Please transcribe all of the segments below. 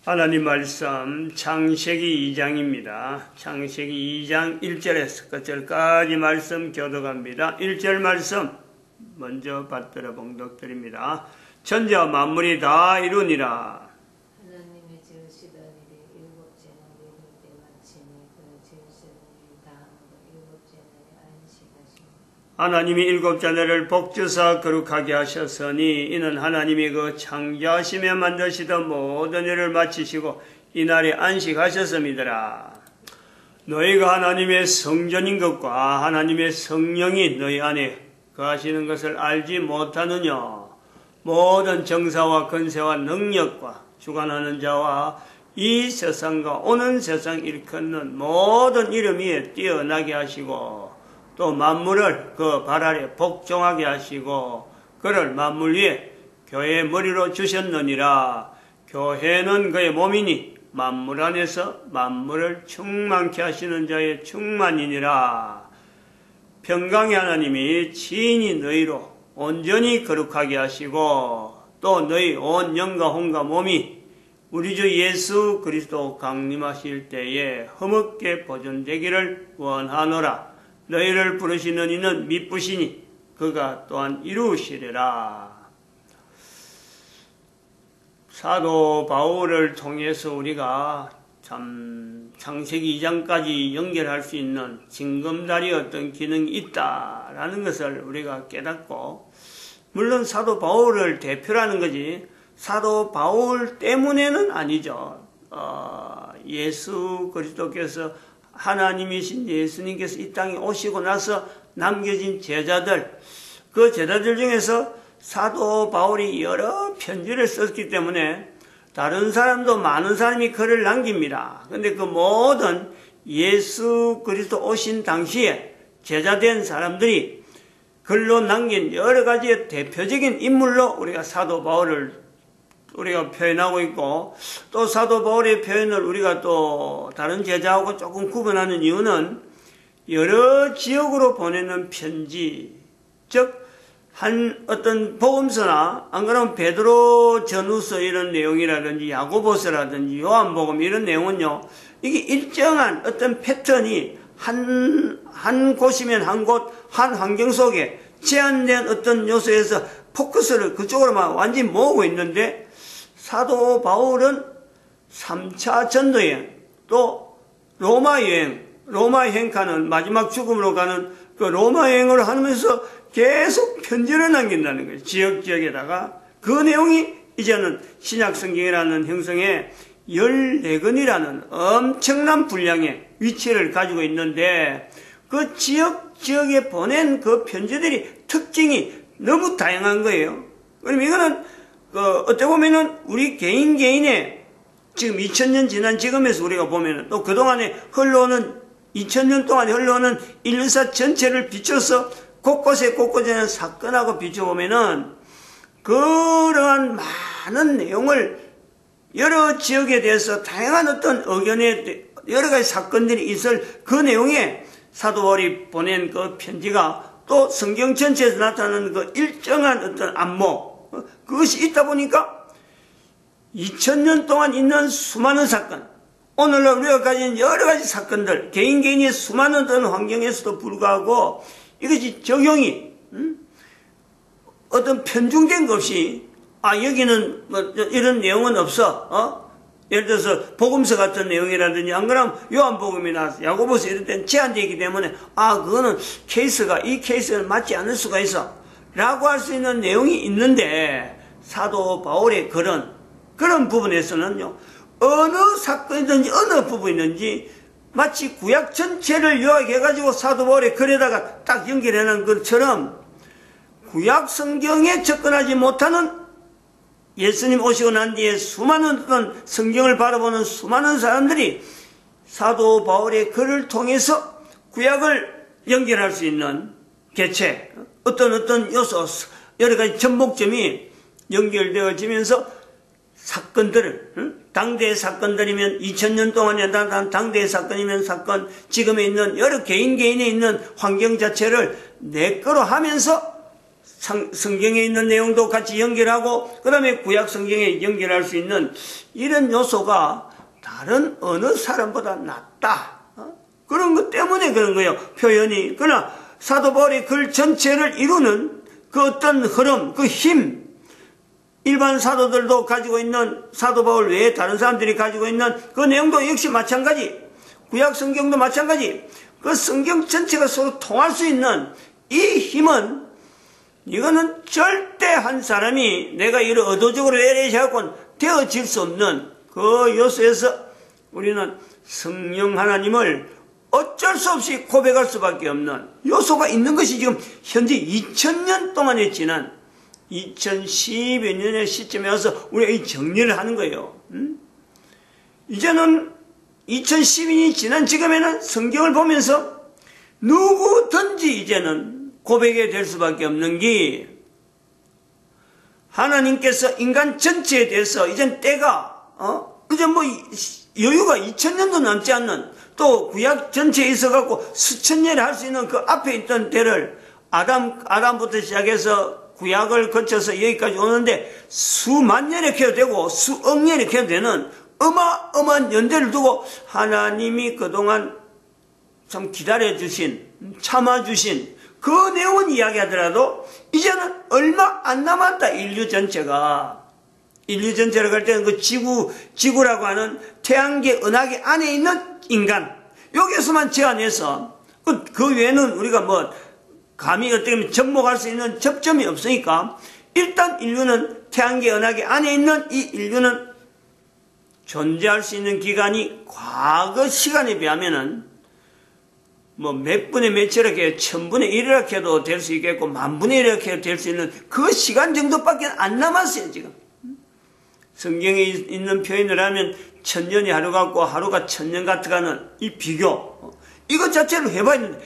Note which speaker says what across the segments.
Speaker 1: 하나님 말씀 창세기 2장입니다. 창세기 2장 1절에서 끝절까지 말씀 교독합니다. 1절 말씀 먼저 받들어 봉독드립니다. 천지와 만물이 다 이루니라.
Speaker 2: 하나님이 지으시던 일이 일곱째 날 이룰 때 마치니 그 지으시던 일이 다함으로 일곱째 날에 안식하시니
Speaker 1: 하나님이 일곱째 날을 복주사 거룩하게 하셨으니 이는 하나님이 그 창조하시며 만드시던 모든 일을 마치시고 이날에 안식하셨음이더라. 너희가 하나님의 성전인 것과 하나님의 성령이 너희 안에 거하시는 것을 알지 못하느냐. 모든 정사와 권세와 능력과 주관하는 자와 이 세상과 오는 세상 일컫는 모든 이름 위에 뛰어나게 하시고 또 만물을 그 발 아래 복종하게 하시고 그를 만물 위에 교회의 머리로 주셨느니라. 교회는 그의 몸이니 만물 안에서 만물을 충만케 하시는 자의 충만이니라. 평강의 하나님이 친히 너희로 온전히 거룩하게 하시고 또 너희 온 영과 혼과 몸이 우리 주 예수 그리스도 강림하실 때에 흠없게 보존되기를 원하노라. 너희를 부르시는 이는 미쁘시니 그가 또한 이루시리라. 사도 바울을 통해서 우리가 참 창세기 2장까지 연결할 수 있는 징검다리 어떤 기능이 있다라는 것을 우리가 깨닫고, 물론 사도 바울을 대표라는 거지 사도 바울 때문에는 아니죠. 예수 그리스도께서 하나님이신 예수님께서 이 땅에 오시고 나서 남겨진 제자들, 그 제자들 중에서 사도 바울이 여러 편지를 썼기 때문에 다른 사람도 많은 사람이 글을 남깁니다. 그런데 그 모든 예수 그리스도 오신 당시에 제자된 사람들이 글로 남긴 여러 가지의 대표적인 인물로 우리가 사도 바울을 우리가 표현하고 있고, 또 사도 바울의 표현을 우리가 또 다른 제자하고 조금 구분하는 이유는 여러 지역으로 보내는 편지, 즉 한 어떤 복음서나 안 그러면 베드로 전후서 이런 내용이라든지 야고보서라든지 요한복음 이런 내용은요, 이게 일정한 어떤 패턴이 한 곳이면 한 곳, 한 환경 속에 제한된 어떤 요소에서 포커스를 그쪽으로만 완전히 모으고 있는데, 사도 바울은 3차 전도여행, 또 로마 여행, 로마 여행 가는 마지막 죽음으로 가는 그 로마 여행을 하면서 계속 편지를 남긴다는 거예요. 지역에다가. 그 내용이 이제는 신약 성경이라는 형성에 14권이라는 엄청난 분량의 위치를 가지고 있는데, 그 지역에 보낸 그 편지들이 특징이 너무 다양한 거예요. 그럼 이거는 어떻게 보면은 우리 개인의 지금 2000년 지난 지금에서 우리가 보면은 또 그동안에 흘러오는 2000년 동안에 흘러오는 인류사 전체를 비춰서 곳곳에 사건하고 비춰보면은 그러한 많은 내용을 여러 지역에 대해서 다양한 어떤 의견의 여러 가지 사건들이 있을 그 내용에 사도 바울이 보낸 그 편지가 또 성경 전체에서 나타나는 그 일정한 어떤 안목, 그것이 있다 보니까 2000년 동안 있는 수많은 사건, 오늘날 우리가 가진 여러 가지 사건들, 개인의 수많은 어떤 환경에서도 불구하고 이것이 적용이 어떤 편중된 것 없이 여기는 뭐 이런 내용은 없어. 예를 들어서 복음서 같은 내용이라든지 안 그러면 요한복음이나 야고보서 이런 데는 제한되어 있기 때문에 그거는 이 케이스는 맞지 않을 수가 있어 라고 할 수 있는 내용이 있는데, 사도 바울의 그런 부분에서는요, 어느 사건이든지 어느 부분이든지 마치 구약 전체를 요약해가지고 사도 바울의 글에다가 딱 연결해놓은 것처럼 구약 성경에 접근하지 못하는 예수님 오시고 난 뒤에 수많은 어떤 성경을 바라보는 수많은 사람들이 사도 바울의 글을 통해서 구약을 연결할 수 있는 개체, 어떤 요소, 여러 가지 접목점이 연결되어지면서 사건들을, 당대의 사건들이면 2000년 동안에 나타난 당대의 사건이면 사건, 지금에 있는 여러 개인에 있는 환경 자체를 내 거로 하면서 성경에 있는 내용도 같이 연결하고 그 다음에 구약 성경에 연결할 수 있는 이런 요소가 다른 어느 사람보다 낫다. 그런 것 때문에 그런 거예요. 표현이. 그러나 사도 바울이 글 전체를 이루는 그 어떤 흐름, 그 힘, 일반 사도들도 가지고 있는 사도 바울 외에 다른 사람들이 가지고 있는 그 내용도 역시 마찬가지. 구약 성경도 마찬가지. 그 성경 전체가 서로 통할 수 있는 이 힘은 이거는 절대 한 사람이 내가 이런 의도적으로 해갖고 되어질 수 없는 그 요소에서 우리는 성령 하나님을 어쩔 수 없이 고백할 수밖에 없는 요소가 있는 것이 지금 현재 2000년 동안에 지난 2010여 년의 시점에 와서 우리가 이 정리를 하는 거예요. 이제는 2012년이 지난 지금에는 성경을 보면서 누구든지 이제는 고백이 될 수밖에 없는 게 하나님께서 인간 전체에 대해서 이젠 때가 이제 뭐 여유가 2000년도 남지 않는 또 구약 전체에 있어갖고 수천 년에 할 수 있는 그 앞에 있던 때를 아담부터 시작해서 구약을 거쳐서 여기까지 오는데 수만 년이 켜도 되고 수억 년이 켜도 되는 어마어마한 연대를 두고 하나님이 그동안 참 기다려주신 참아주신 그 내용은 이야기하더라도 이제는 얼마 안 남았다. 인류 전체라고 할 때는 그 지구라고 하는 태양계 은하계 안에 있는 인간 여기에서만 제한해서 그 외에는 우리가 뭐 감히 어떻게 보면 접목할 수 있는 접점이 없으니까 일단 인류는 태양계 은하계 안에 있는 이 인류는 존재할 수 있는 기간이 과거 시간에 비하면은 뭐 몇 분의 몇이렇게 1000분의 1이렇게 해도 될 수 있겠고 10,000분의 1이렇게 해도 될 수 있는 그 시간 정도밖에 안 남았어요 지금. 성경에 있는 표현을 하면 1000년이 하루 같고 하루가 1000년 같아가는 이 비교 이것 자체를 해봐야 되는데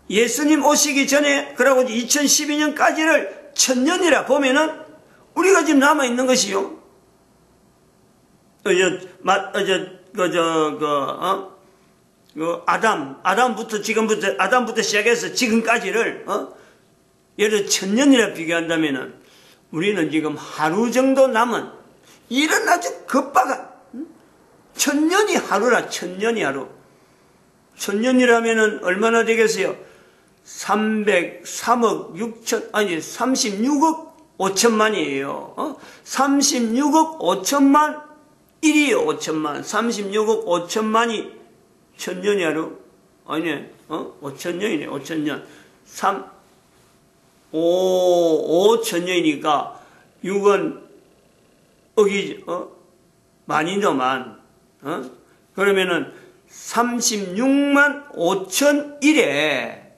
Speaker 1: 예수님 오시기 전에 그러고 2012년까지를 1000년이라 보면은 우리가 지금 남아있는 것이요 아담부터 시작해서 지금까지를 예를 들어 1000년이라 비교한다면은 우리는 지금 하루 정도 남은 이런 아주 급박한 1000년이 하루라 1000년이 하루 1000년이라면은 얼마나 되겠어요? 36억 5천만이에요. 36억 5천만 1이에요. 5천만 36억 5천만이 1000년이 하루 아니네 5천년이네 5천년 5천년이니까 6은 억이 만이죠 만 그러면은 36만 5천 1에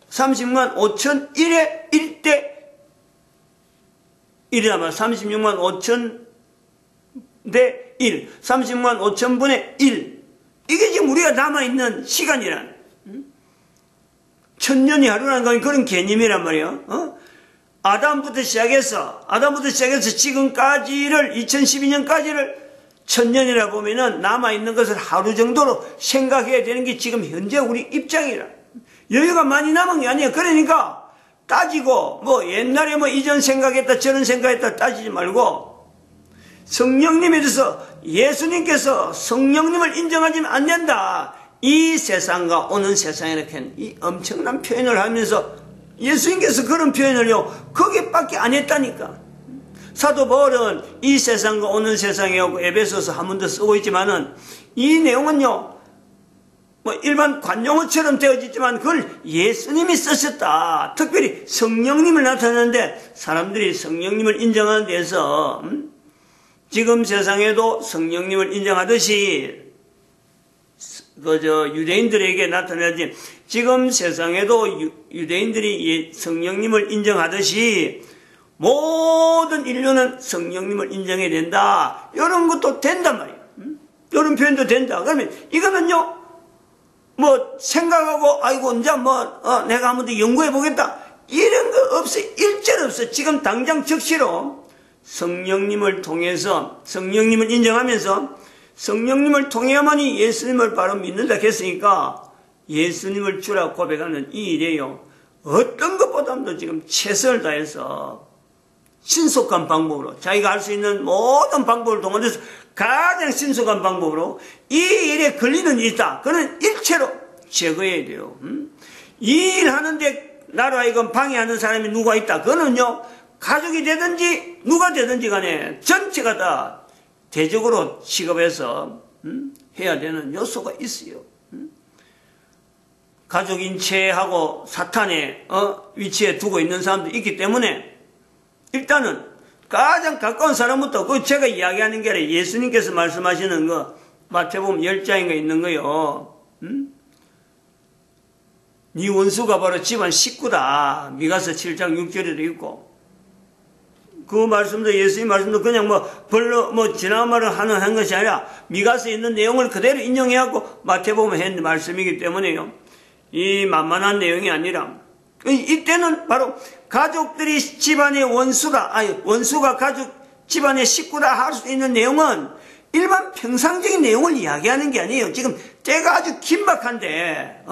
Speaker 1: 36만 5천 1에 1대 1이라면 36만 5천 대 1 36만 5천 분의 1 이게 지금 우리가 남아있는 시간이란 1000년이 하루라는 건 그런 개념이란 말이에요. 아담부터 시작해서 지금까지를 2012년까지를 1000년이라 보면은 남아있는 것을 하루 정도로 생각해야 되는 게 지금 현재 우리 입장이라. 여유가 많이 남은 게 아니에요. 그러니까 따지고 뭐 옛날에 뭐 이전 생각했다 저런 생각했다 따지지 말고 성령님에 대해서 예수님께서 성령님을 인정하지는 않는다. 이 세상과 오는 세상에 이렇게 이 엄청난 표현을 하면서 예수님께서 그런 표현을요 거기밖에 안 했다니까. 사도 바울은 이 세상과 오는 세상에 오고 에베소서 한 번 더 쓰고 있지만은 이 내용은요 뭐 일반 관용어처럼 되어지지만 그걸 예수님이 쓰셨다. 특별히 성령님을 나타내는데 사람들이 성령님을 인정하는 데서 지금 세상에도 성령님을 인정하듯이 유대인들에게 나타나지 지금 세상에도 유대인들이 성령님을 인정하듯이 모든 인류는 성령님을 인정해야 된다. 이런 것도 된단 말이에요. 이런 표현도 된다. 그러면 이거는요 뭐 생각하고 아이고 이제 내가 한번 더 연구해 보겠다 이런 거 없어. 일절 없어. 지금 당장 즉시로 성령님을 통해서 성령님을 인정하면서 성령님을 통해야만이 예수님을 바로 믿는다 했으니까 예수님을 주라 고백하는 이 일이에요. 어떤 것보다도 지금 최선을 다해서 신속한 방법으로 자기가 할 수 있는 모든 방법을 동원해서 가장 신속한 방법으로 이 일에 걸리는 일이 있다. 그는 일체로 제거해야 돼요. 이 일 하는데 나로 하여금 방해하는 사람이 누가 있다. 그거는요, 가족이 되든지 누가 되든지 간에 전체가 다 대적으로 취급해서 해야 되는 요소가 있어요. 가족인 체하고 사탄의 위치에 두고 있는 사람도 있기 때문에 일단은 가장 가까운 사람부터, 그 제가 이야기하는 게 아니라 예수님께서 말씀하시는 거 마태복음 10장인가 있는 거요. 네 원수가 바로 집안 식구다. 미가서 7장 6절에도 있고, 그 말씀도 예수님 말씀도 그냥 별로 지나간 말을 한 것이 아니라 미가서에 있는 내용을 그대로 인용해갖고 마태복음에 했는 말씀이기 때문에요. 이 만만한 내용이 아니라 이때는 바로 가족들이 집안의 원수다, 원수가 가족 집안의 식구다 할 수 있는 내용은 일반 평상적인 내용을 이야기하는 게 아니에요. 지금 때가 아주 긴박한데,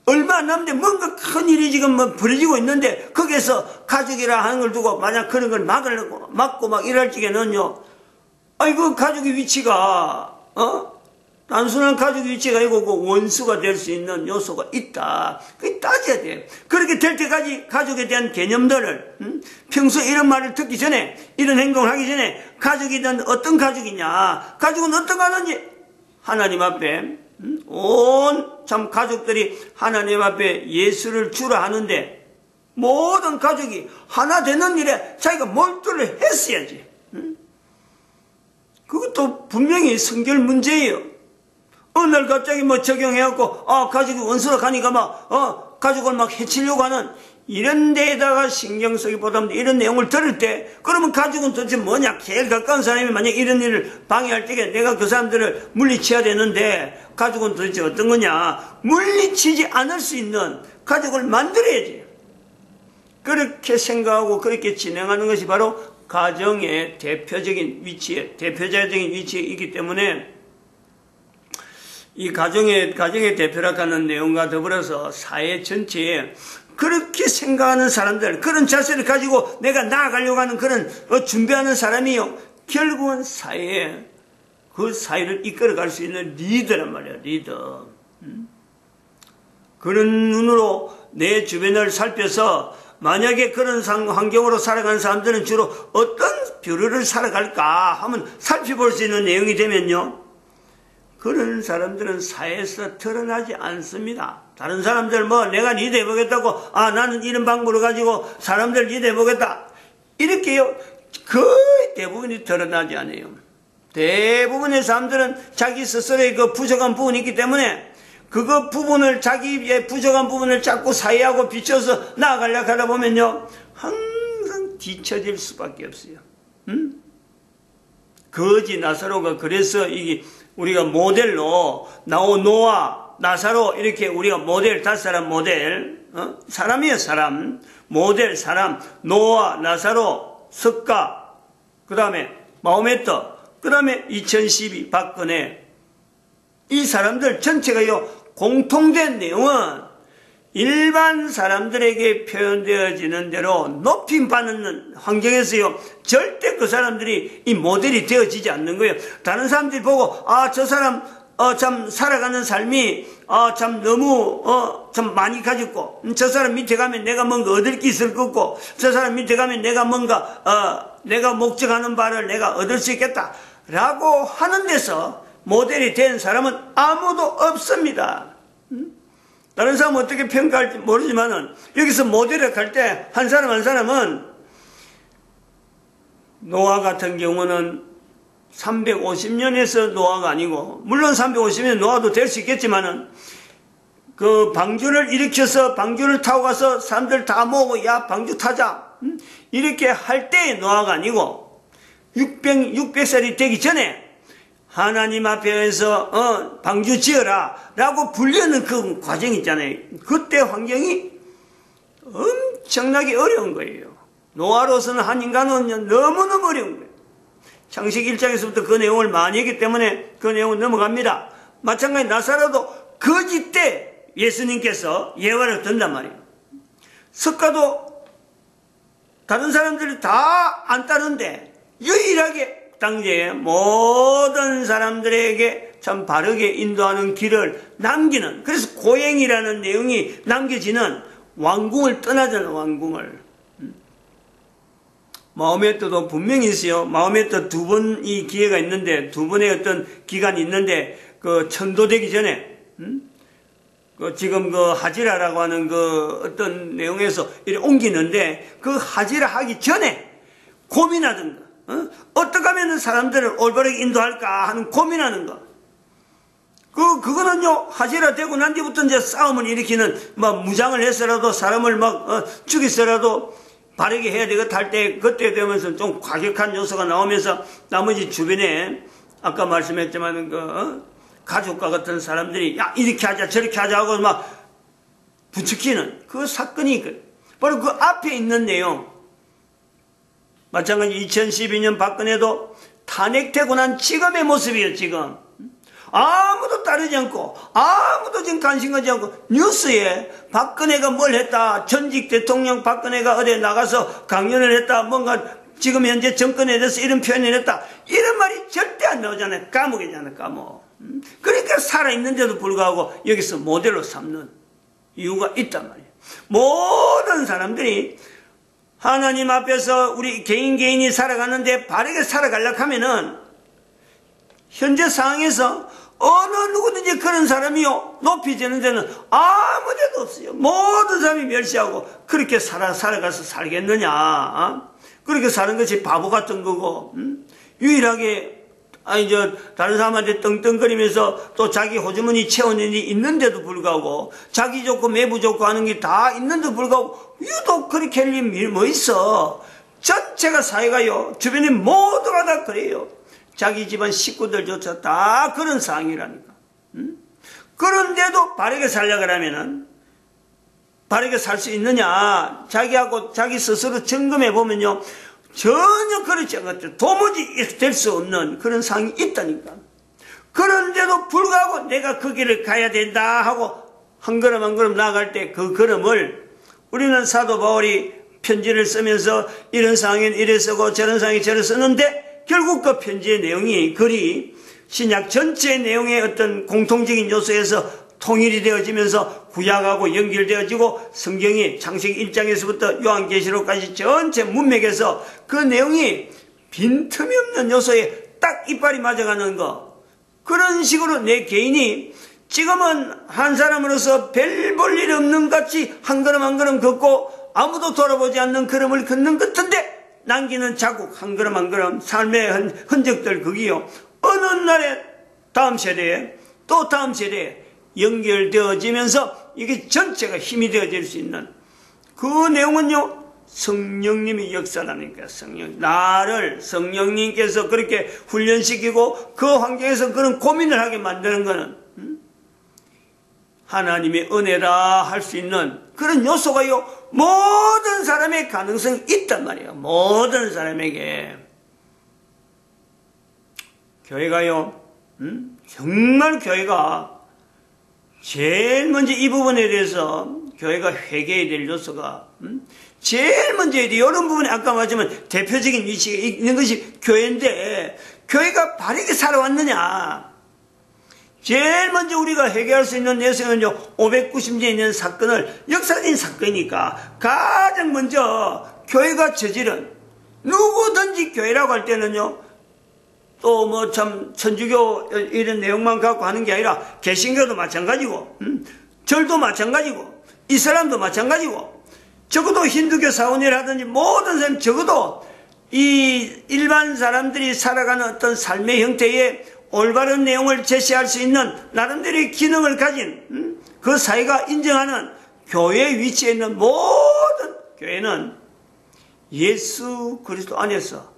Speaker 1: 얼마 안 남는데 뭔가 큰 일이 지금 벌어지고 있는데, 거기에서 가족이라 하는 걸 두고 만약 그런 걸 막고 막 이럴 적에는요, 그 가족의 위치가, 단순한 가족의 위치가 아니고 그 원수가 될 수 있는 요소가 있다. 그게 따져야 돼. 그렇게 될 때까지 가족에 대한 개념들을, 평소 이런 말을 듣기 전에, 이런 행동을 하기 전에, 가족이든 어떤 가족이냐, 가족은 어떤 하는지, 하나님 앞에, 참 가족들이 하나님 앞에 예수를 주라 하는데, 모든 가족이 하나 되는 일에 자기가 몰두를 했어야지. 그것도 분명히 성결 문제예요. 어느 날 갑자기 적용해갖고, 가족이 원수로 가니까 가족을 해치려고 하는 이런 데에다가 신경 쓰기보다는 이런 내용을 들을 때, 그러면 가족은 도대체 뭐냐? 제일 가까운 사람이 만약 이런 일을 방해할 때에 내가 그 사람들을 물리쳐야 되는데, 가족은 도대체 어떤 거냐? 물리치지 않을 수 있는 가족을 만들어야지. 그렇게 생각하고 그렇게 진행하는 것이 바로 가정의 대표적인 위치에 있기 때문에, 이 가정의 대표라 하는 내용과 더불어서 사회 전체에 그렇게 생각하는 사람들, 그런 자세를 가지고 내가 나아가려고 하는 그런 준비하는 사람이요, 결국은 그 사회를 이끌어갈 수 있는 리더란 말이야, 리더. 그런 눈으로 내 주변을 살펴서 만약에 그런 환경으로 살아가는 사람들은 주로 어떤 부류를 살아갈까 하면 살펴볼 수 있는 내용이 되면요, 그런 사람들은 사회에서 드러나지 않습니다. 다른 사람들 내가 리더 해보겠다고, 나는 이런 방법을 가지고 사람들 리더 해보겠다, 이렇게요, 거의 대부분이 드러나지 않아요. 대부분의 사람들은 자기 스스로의 그 부족한 부분이 있기 때문에 자기의 부족한 부분을 자꾸 사회하고 비춰서 나아가려고 하다 보면요, 항상 뒤처질 수밖에 없어요. 거지 나사로가 그래서 우리가 모델로 노아, 나사로 이렇게 우리가 모델, 5사람 모델, 사람이에요, 사람. 모델, 사람, 노아, 나사로, 석가, 그 다음에 마호메트, 그 다음에 2012 박근혜. 이 사람들 전체가요, 공통된 내용은 일반 사람들에게 표현되어지는 대로 높임받는 환경에서요, 절대 그 사람들이 이 모델이 되어지지 않는 거예요. 다른 사람들이 보고, 저 사람, 참 살아가는 삶이, 참 너무, 참 많이 가졌고, 저 사람 밑에 가면 내가 뭔가 얻을 게 있을 거고, 저 사람 밑에 가면 내가 뭔가, 내가 목적하는 바를 내가 얻을 수 있겠다. 라고 하는 데서 모델이 된 사람은 아무도 없습니다. 다른 사람은 어떻게 평가할지 모르지만은, 여기서 모델을 갈 때 한 사람은 노아 같은 경우는 350년에서 노아가 아니고, 물론 350년 노아도 될 수 있겠지만은, 그 방주를 일으켜서 방주를 타고 가서 사람들 다 모으고, 야, 방주 타자, 이렇게 할 때의 노아가 아니고, 600살이 되기 전에 하나님 앞에서 방주 지어라 라고 불리는 그 과정이 있잖아요. 그때 환경이 엄청나게 어려운 거예요. 노아로서는 한 인간은 너무너무 어려운 거예요. 창세기 1장에서부터 그 내용을 많이 했기 때문에 그 내용은 넘어갑니다. 마찬가지 나사로도 거짓 때 예수님께서 예화를 든단 말이에요. 석가도 다른 사람들이 다 안 따르는데 유일하게 당대의 모든 사람들에게 참 바르게 인도하는 길을 남기는, 그래서 고행이라는 내용이 남겨지는, 왕궁을 떠나잖아. 왕궁을. 마음의 뜻도 분명히 있어요. 마음의 뜻 두 번이 기회가 있는데, 두 번의 어떤 기간이 있는데, 그 천도되기 전에 지금 그 하지라라고 하는 그 어떤 내용에서 이렇게 옮기는데, 그 하지라 하기 전에 고민하던 거, 어떻게 하면 사람들을 올바르게 인도할까 하는 고민하는 거. 그거는요, 하지라 되고 난 뒤부터 이제 싸움을 일으키는, 막 무장을 해서라도 사람을 막 죽이서라도 바르게 해야 되겠다 할 때, 그때 되면서 좀 과격한 요소가 나오면서 나머지 주변에 아까 말씀했지만 가족과 같은 사람들이 야, 이렇게 하자 저렇게 하자 하고 막 부추기는 그 사건이 바로 그 앞에 있는 내용. 마찬가지 2012년 박근혜도 탄핵되고 난 지금의 모습이에요. 지금 아무도 따르지 않고 아무도 지금 관심 가지 않고 뉴스에 박근혜가 뭘 했다, 전직 대통령 박근혜가 어디에 나가서 강연을 했다, 뭔가 지금 현재 정권에 대해서 이런 표현을 했다, 이런 말이 절대 안 나오잖아요. 감옥이잖아요. 감옥. 그러니까 살아있는데도 불구하고 여기서 모델로 삼는 이유가 있단 말이에요. 모든 사람들이 하나님 앞에서 우리 개인이 살아가는데 바르게 살아가려고 하면은 현재 상황에서 어느 누구든지 그런 사람이요 높이지는 데는 아무 데도 없어요. 모든 사람이 멸시하고 그렇게 살아가서 살겠느냐. 그렇게 사는 것이 바보 같은 거고, 유일하게 다른 사람한테 떵떵거리면서 또 자기 호주머니 채우는 일이 있는데도 불구하고, 자기 좋고 매부 좋고 하는 게 다 있는데도 불구하고, 유독 그렇게 할 일이 뭐 있어. 전체가 사회가요, 주변에 모두가 다 그래요. 자기 집안 식구들조차 다 그런 상황이라니까. 그런데도 바르게 살려고 하면은, 바르게 살 수 있느냐, 자기하고 자기 스스로 점검해 보면요, 전혀 그렇지 않았죠. 도무지 될 수 없는 그런 상황이 있다니까. 그런데도 불구하고 내가 그 길을 가야 된다 하고 한 걸음 한 걸음 나아갈 때 그 걸음을 우리는 사도 바울이 편지를 쓰면서 이런 상황엔 이래 쓰고 저런 상황에 저래 쓰는데, 결국 그 편지의 내용이, 글이 신약 전체의 내용의 어떤 공통적인 요소에서 통일이 되어지면서 구약하고 연결되어지고, 성경이 창세기 1장에서부터 요한계시록까지 전체 문맥에서 그 내용이 빈틈이 없는 요소에 딱 이빨이 맞아가는 거. 그런 식으로 내 개인이 지금은 한 사람으로서 별 볼 일 없는 같이 한 걸음 한 걸음 걷고 아무도 돌아보지 않는 걸음을 걷는 것 같은데, 남기는 자국 한 걸음 한 걸음 삶의 흔적들, 그기요 어느 날에 다음 세대에 또 다음 세대에 연결되어지면서 이게 전체가 힘이 되어질 수 있는 그 내용은요, 성령님이 역사라니까. 나를 성령님께서 그렇게 훈련시키고 그 환경에서 그런 고민을 하게 만드는 거는 하나님의 은혜라 할 수 있는 그런 요소가요, 모든 사람의 가능성이 있단 말이에요. 모든 사람에게. 교회가요, 정말 교회가 제일 먼저 이 부분에 대해서 교회가 회개해야 될 요소가, 제일 먼저 이런 부분에 아까 말했지만 대표적인 위치가 있는 것이 교회인데, 교회가 바르게 살아왔느냐. 제일 먼저 우리가 해결할 수 있는 내세는요, 590년에 있는 사건을, 역사적인 사건이니까 가장 먼저 교회가 저지른, 누구든지 교회라고 할 때는요, 또 뭐 참 천주교 이런 내용만 갖고 하는 게 아니라 개신교도 마찬가지고, 절도 마찬가지고, 이슬람도 마찬가지고, 적어도 힌두교 사원이라든지 모든 사람, 적어도 이 일반 사람들이 살아가는 어떤 삶의 형태에 올바른 내용을 제시할 수 있는 나름대로의 기능을 가진 그 사회가 인정하는 교회의 위치에 있는 모든 교회는 예수 그리스도 안에서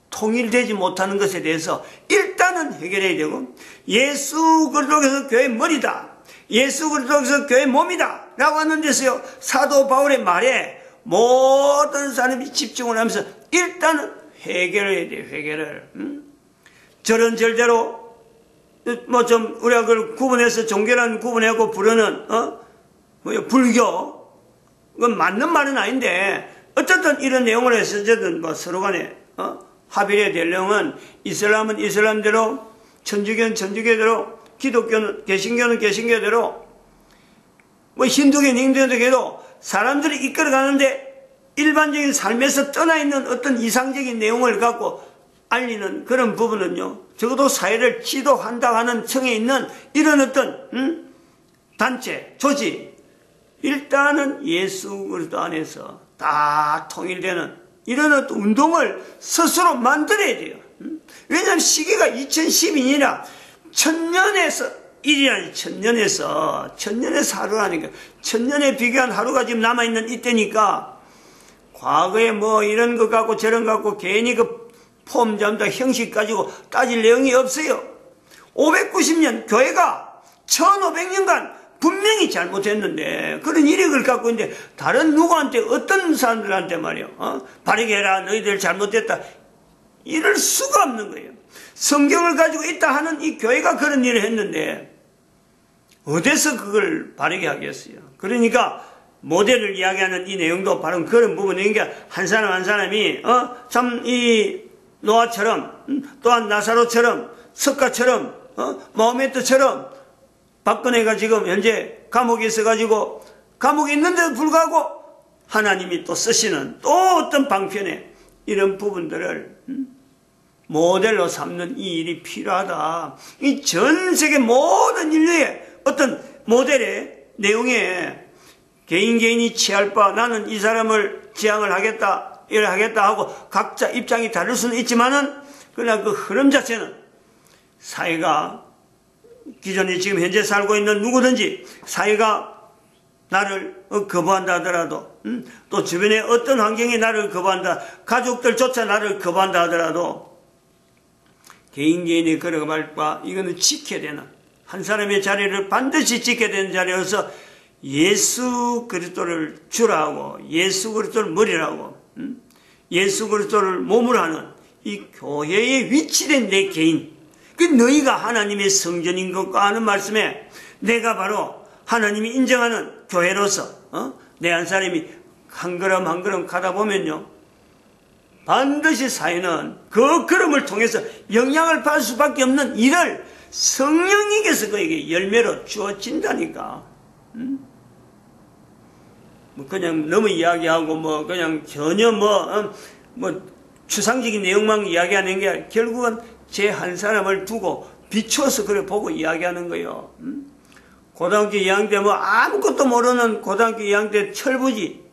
Speaker 1: 통일되지 못하는 것에 대해서 일단은 해결해야 되고, 예수 그리스도께서 교회의 머리다, 예수 그리스도께서 교회의 몸이다 라고 하는 데서요, 사도 바울의 말에 모든 사람이 집중을 하면서 일단은 해결해야 돼요. 해결을. 저런 절대로 뭐 좀 우리가 그걸 구분해서 종교라는 구분하고 부르는 불교, 그건 맞는 말은 아닌데 어쨌든 이런 내용을 해서 어쨌든 뭐 서로 간에 합의해야 될 내용은 이슬람은 이슬람대로, 천주교는 천주교대로, 기독교는 개신교는 개신교대로, 뭐 힌두교는 힌두교대로 사람들이 이끌어가는데 일반적인 삶에서 떠나 있는 어떤 이상적인 내용을 갖고 알리는 그런 부분은요, 적어도 사회를 지도한다 하는 층에 있는 이런 어떤 단체, 조직, 일단은 예수 그리스도 안에서 다 통일되는 이런 어떤 운동을 스스로 만들어야 돼요. 왜냐하면 시기가 2012년이라 천년에서 일이라니, 천년에서 하루라니까, 천년에 비교한 하루가 지금 남아있는 이때니까 과거에 뭐 이런 것 갖고 저런 것 갖고 괜히 그 폼 잡다 형식 가지고 따질 내용이 없어요. 590년 교회가 1500년간 분명히 잘못했는데 그런 이력을 갖고 있는데 다른 누구한테 어떤 사람들한테 말이요, 바르게 해라, 너희들 잘못됐다, 이럴 수가 없는 거예요. 성경을 가지고 있다 하는 이 교회가 그런 일을 했는데 어디서 그걸 바르게 하겠어요. 그러니까 모델을 이야기하는 이 내용도 바로 그런 부분인 게, 한 사람 한 사람이 참 이 노아처럼, 또한 나사로처럼, 석가처럼, 마호메트처럼, 박근혜가 지금 현재 감옥에 있어가지고 감옥에 있는데도 불구하고 하나님이 또 쓰시는 또 어떤 방편에 이런 부분들을 모델로 삼는 이 일이 필요하다. 이 전 세계 모든 인류의 어떤 모델의 내용에 개인이 취할 바, 나는 이 사람을 지향을 하겠다, 이를 하겠다 하고 각자 입장이 다를 수는 있지만은, 그러나 그 흐름 자체는 사회가, 기존에 지금 현재 살고 있는 누구든지 사회가 나를 거부한다 하더라도, 또 주변에 어떤 환경이 나를 거부한다, 가족들조차 나를 거부한다 하더라도 개인이 걸어갈 바, 이거는 지켜야 되는, 한 사람의 자리를 반드시 지켜야 되는 자리여서 예수 그리스도를 주라고, 예수 그리스도를 머리라고, 예수 그리스도를 몸으로 하는 이 교회에 위치된 내 개인, 그 너희가 하나님의 성전인 것과 하는 말씀에 내가 바로 하나님이 인정하는 교회로서 내 한 사람이 한 걸음 한 걸음 가다 보면요, 반드시 사회는 그 걸음을 통해서 영향을 받을 수밖에 없는 일을 성령님께서 그에게 열매로 주어진다니까. 뭐 그냥 너무 이야기하고 뭐 그냥 전혀 뭐 추상적인 내용만 이야기하는 게 아니라 결국은 제 한 사람을 두고 비춰서 그래 보고 이야기하는 거예요. 고등학교 2학년 때 뭐 아무것도 모르는 고등학교 2학년 때 철부지,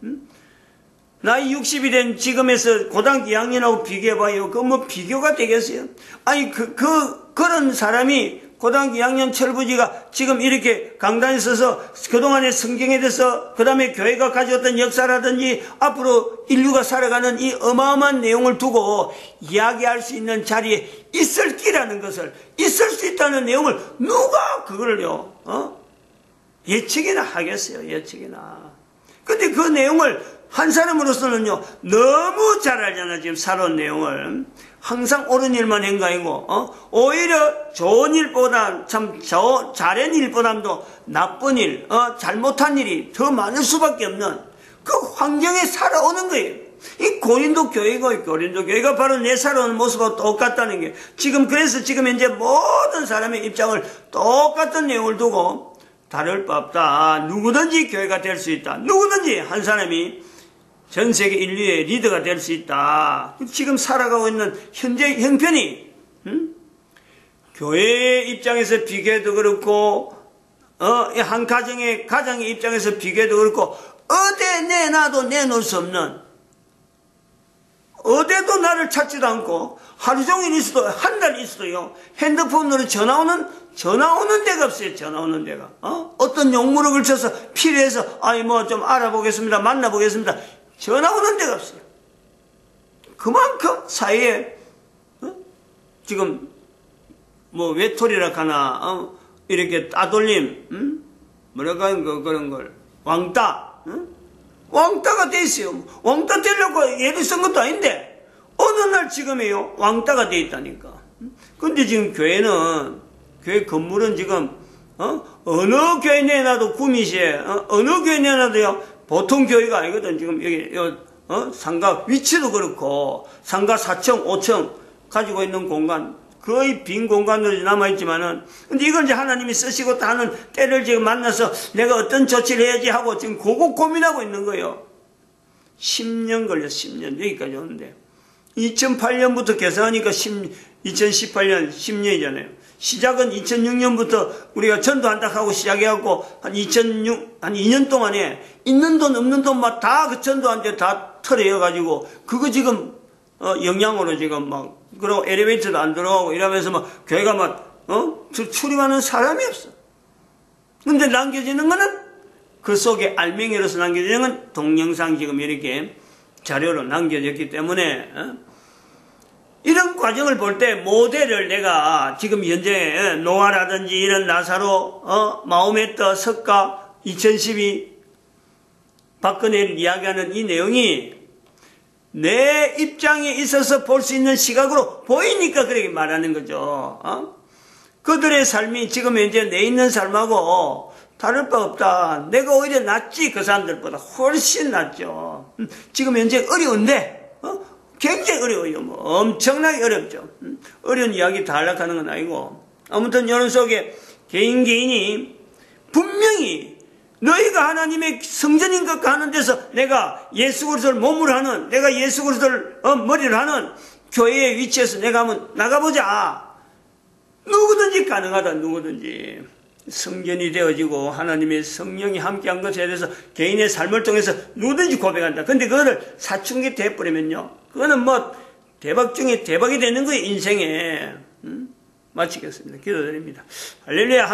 Speaker 1: 나이 60이 된 지금에서 고등학교 2학년하고 비교해봐요. 그 뭐 비교가 되겠어요? 아니 그런 사람이 고등학교 2학년 철부지가 지금 이렇게 강단에 서서 그동안의 성경에 대해서, 그 다음에 교회가 가져왔던 역사라든지 앞으로 인류가 살아가는 이 어마어마한 내용을 두고 이야기할 수 있는 자리에 있을 끼라는 것을, 있을 수 있다는 내용을 누가 그걸요 예측이나 하겠어요. 예측이나. 근데 그 내용을 한 사람으로서는요 너무 잘 알잖아. 지금 살아온 내용을 항상 옳은 일만 행가이고, 오히려 좋은 일보다, 참 잘한 일보다도 나쁜 일, 잘못한 일이 더 많을 수밖에 없는 그 환경에 살아오는 거예요. 이 고린도 교회가 바로 내 살아오는 모습하고 똑같다는 게, 지금 그래서 지금 현재 모든 사람의 입장을 똑같은 내용을 두고 다를 바 없다. 누구든지 교회가 될 수 있다. 누구든지 한 사람이 전 세계 인류의 리더가 될 수 있다. 지금 살아가고 있는 현재 형편이, 교회의 입장에서 비교해도 그렇고, 한 가정의 입장에서 비교해도 그렇고, 어디 내놔도 내놓을 수 없는, 어디도 나를 찾지도 않고, 하루 종일 있어도, 한 달 있어도요, 핸드폰으로 전화 오는 데가 없어요. 전화 오는 데가. 어떤 용무를 걸쳐서 필요해서, 뭐 좀 알아보겠습니다. 만나보겠습니다. 전화 오는 데가 없어요. 그만큼 사회에 지금 뭐 외톨이라 하나, 이렇게 따돌림, 뭐랄까 그런 걸 왕따가 돼 있어요. 왕따 되려고 애를 쓴 것도 아닌데 어느 날 지금이요 왕따가 돼 있다니까. 근데 지금 교회 건물은 지금 어느 교회 내놔도 구미시에, 어느 교회 내놔도요 보통 교회가 아니거든. 지금 여기 상가 위치도 그렇고 상가 4층, 5층 가지고 있는 공간 거의 빈 공간으로 남아있지만은 근데 이걸 이제 하나님이 쓰시고 하는 때를 지금 만나서 내가 어떤 조치를 해야지 하고 지금 그거 고민하고 있는 거예요. 10년 걸렸어. 10년 여기까지 오는데 2008년부터 계산하니까 2018년 10년이잖아요. 시작은 2006년부터 우리가 전도한다 하고 시작해갖고 한 2년 동안에 있는 돈 없는 돈 막 다 그 전도한테 다 털어여가지고 그거 지금 영향으로 지금 막 그리고 엘리베이터도 안 들어가고 이러면서 막 교회가 막 출입하는 사람이 없어. 근데 남겨지는 거는 그 속에 알맹이로서 남겨지는 건 동영상 지금 이렇게 자료로 남겨졌기 때문에 이런 과정을 볼 때 모델을 내가 지금 현재 노아라든지 이런 나사로 마호메트 석가 2012 박근혜를 이야기하는 이 내용이 내 입장에 있어서 볼 수 있는 시각으로 보이니까 그렇게 말하는 거죠. 그들의 삶이 지금 현재 내 있는 삶하고 다를 바 없다. 내가 오히려 낫지. 그 사람들보다 훨씬 낫죠. 지금 현재 어려운데 굉장히 어려워요. 뭐 엄청나게 어렵죠. 어려운 이야기 다 하려고 하는 건 아니고 아무튼 이런 속에 개인이 분명히 너희가 하나님의 성전인 것 가는 데서 내가 예수 그리스도를 몸으로 하는 내가 예수 그리스도를 머리를 하는 교회의 위치에서 내가 한번 나가보자. 누구든지 가능하다. 누구든지 성전이 되어지고 하나님의 성령이 함께한 것에 대해서 개인의 삶을 통해서 누구든지 고백한다. 근데 그거를 사춘기 돼버리면요 그거는 뭐 대박 중에 대박이 되는 거예요. 인생에. 마치겠습니다. 기도드립니다. 할렐루야.